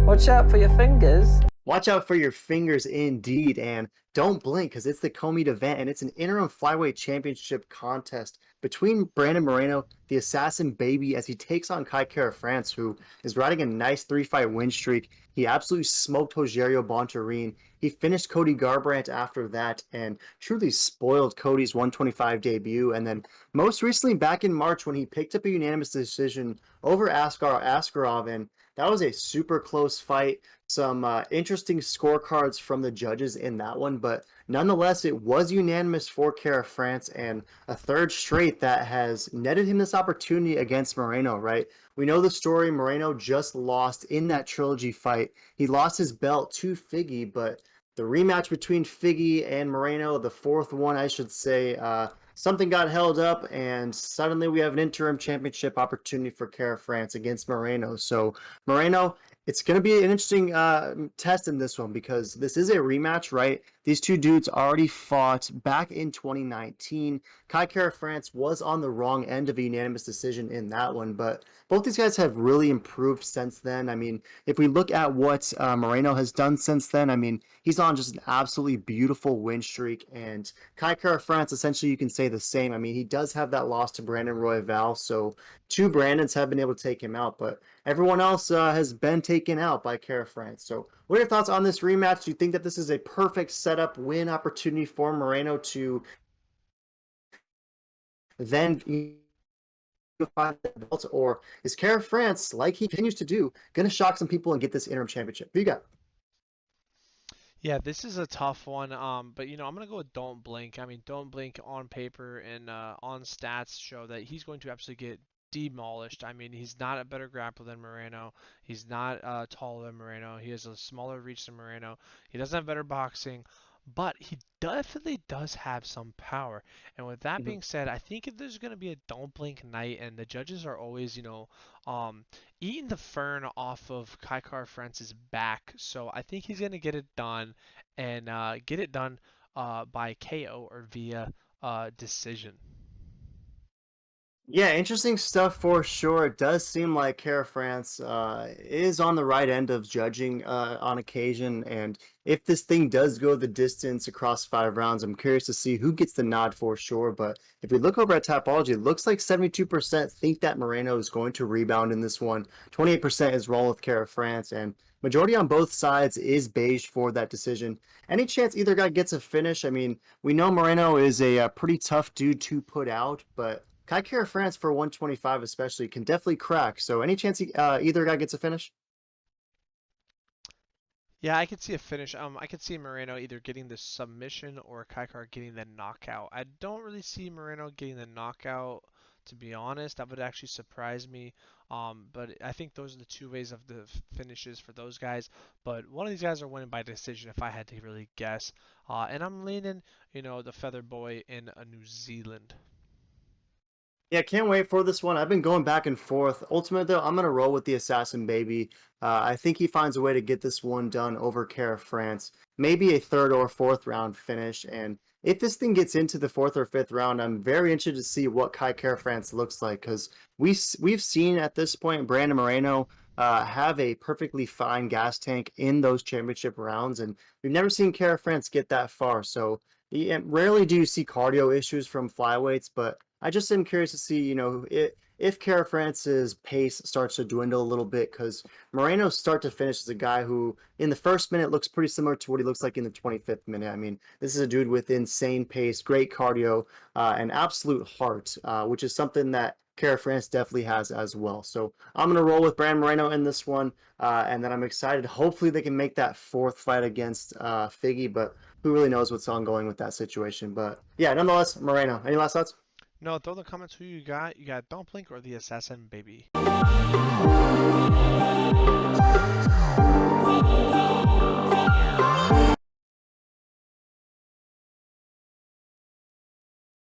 Watch out for your fingers. Watch out for your fingers indeed, and don't blink because it's the co-meet event and it's an interim flyweight championship contest between Brandon Moreno, the assassin baby, as he takes on Kai Kara France, who is riding a nice three-fight win streak. He absolutely smoked Rogerio Bontorin. He finished Cody Garbrandt after that and truly spoiled Cody's 125 debut. And then most recently back in March when he picked up a unanimous decision over Askar Askarov, and that was a super close fight. Some interesting scorecards from the judges in that one, but nonetheless, it was unanimous for Kara France and a third straight that has netted him this opportunity against Moreno, right? We know the story. Moreno just lost in that trilogy fight. He lost his belt to Figgy, but the rematch between Figgy and Moreno, the fourth one, I should say, something got held up, and suddenly we have an interim championship opportunity for Kara France against Moreno. So, Moreno, it's going to be an interesting test in this one because this is a rematch, right? These two dudes already fought back in 2019. Kai Kara France was on the wrong end of a unanimous decision in that one, but both these guys have really improved since then. I mean, if we look at what Moreno has done since then, I mean, he's on just an absolutely beautiful win streak, and Kai Kara France, essentially, you can say the same. I mean, he does have that loss to Brandon Royval, so two Brandons have been able to take him out, but everyone else has been taken out by Kara France. So what are your thoughts on this rematch? Do you think that this is a perfect setup win opportunity for Moreno to then unify the belts, or is Kara France, like he continues to do, going to shock some people and get this interim championship? Who you got? Yeah, this is a tough one. But I'm gonna go with Don't Blink. I mean, Don't Blink on paper and on stats show that he's going to absolutely get demolished. I mean, he's not a better grappler than Moreno. He's not taller than Moreno. He has a smaller reach than Moreno. He doesn't have better boxing, but he definitely does have some power. And with that Mhm. being said, I think if there's gonna be a Don't Blink night, and the judges are always, um, eating the fern off of Kaikar France's back. So I think he's going to get it done and get it done by KO or via decision. Yeah, interesting stuff for sure. It does seem like Kara France is on the right end of judging on occasion. And if this thing does go the distance across 5 rounds, I'm curious to see who gets the nod for sure. But if we look over at Tapology, it looks like 72% think that Moreno is going to rebound in this one. 28% is rolling with Kara France. And majority on both sides is beige for that decision. Any chance either guy gets a finish? I mean, we know Moreno is a pretty tough dude to put out, but Kai Kara France for 125 especially can definitely crack. So any chance either guy gets a finish? Yeah, I could see a finish. I could see Moreno either getting the submission or Kaikar getting the knockout. I don't really see Moreno getting the knockout, to be honest. That would actually surprise me. But I think those are the two ways of the finishes for those guys. But one of these guys are winning by decision, if I had to really guess. And I'm leaning, the Feather Boy in New Zealand. Yeah, can't wait for this one. I've been going back and forth. Ultimately, though, I'm gonna roll with the Assassin Baby. I think he finds a way to get this one done over Kara France. Maybe a third or fourth round finish. And if this thing gets into the fourth or fifth round, I'm very interested to see what Kai Kara France looks like because we've seen at this point Brandon Moreno have a perfectly fine gas tank in those championship rounds, and we've never seen Kara France get that far. So yeah, rarely do you see cardio issues from flyweights, but I just am curious to see, if Kara France's pace starts to dwindle a little bit, because Moreno's start to finish is a guy who, in the first minute, looks pretty similar to what he looks like in the 25th minute. I mean, this is a dude with insane pace, great cardio, and absolute heart, which is something that Kara France definitely has as well. So I'm going to roll with Brandon Moreno in this one, and then I'm excited. Hopefully, they can make that fourth fight against Figgy, but who really knows what's ongoing with that situation. But yeah, nonetheless, Moreno. Any last thoughts? No, throw in the comments who you got. You got Don't Blink or the Assassin Baby.